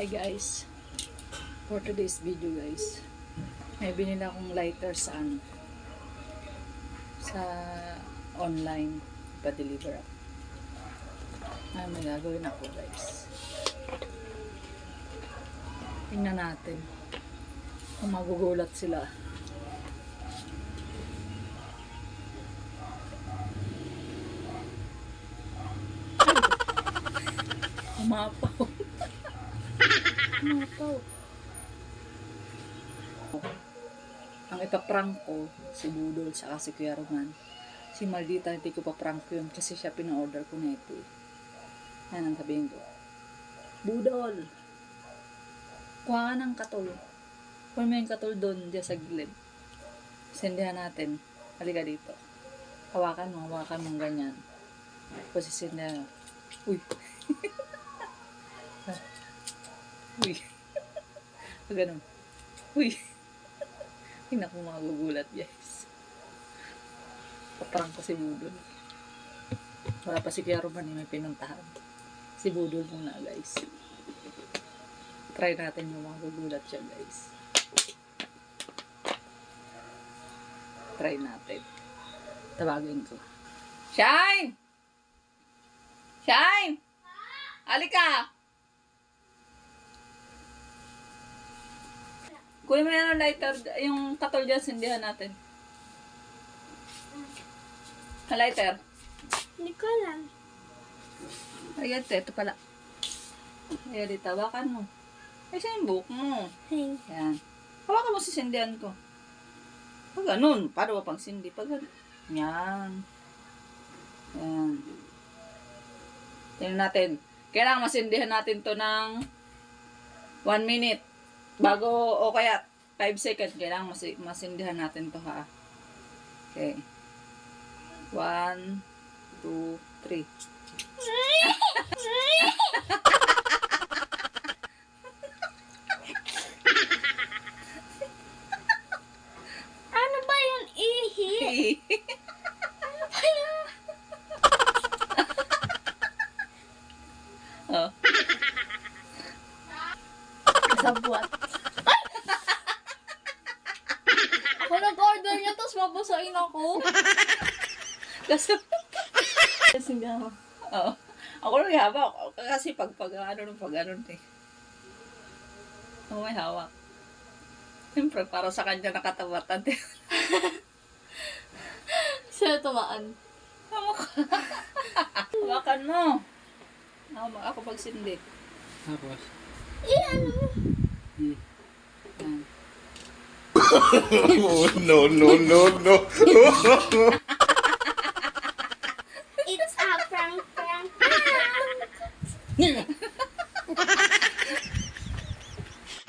Hi guys, for today's video guys, may binili akong lighter sa sa online, pa-deliver ako. May gagawin ako guys. Tingnan natin kung magugulat sila. Umapaw. Umapaw. Ang ipaprank ko, si Budol saka si Kuya Roman. Si Maldita, hindi ko pa prank yun kasi siya pina-order ko na ito. Yan ang sabihin ko. Budol! Kuha ka ng katol. Kuha mo yung katol doon, diyan sa gilid. Sindihan natin. Halika dito. Hawakan mo ganyan. Kasi sindihan. Uy! Uy! Ganun. Uy! Hindi na ko magugulat guys. Paparang ko si Budol. Wala pa si Kuya Roman, may pinuntahan. Si Budol muna guys. Try natin yung magugulat siya guys. Try natin. Tawagin ko. Shine! Shine! Halika! Kunin mo yan ang lighter, yung katol dyan, sindihan natin. Ang lighter. Hindi ko alam. Ayan, ito pala. Ayan, dito, hawakan mo. Ay, siya yung buhok mo. Hey. Ayan. Hawakan mo si sindihan ko. Pag ganun, paano ba pang sindi? Pag ganun. Yan. Ayan. Tingnan natin. Kailangan masindihan natin to ng 1 minute. Bago, o kaya 5 seconds, kailangan masindihan natin to ha. Okay. 1, 2, 3. Ano ba yung ihi? Ano ba yung... Oh. Sabwat. Ako nag-order niya, tapos mabusain ako. Kasi, Kasi nga ako. oo. Ako nang hawak. Kasi pag ano eh. Ako may hawak. Siyempre, para sa kanya nakatawatan. Sino tumaan? Hawakan mo. Ako pagsindi. Tapos? Ano? Yan. Oh, no. It's a prank.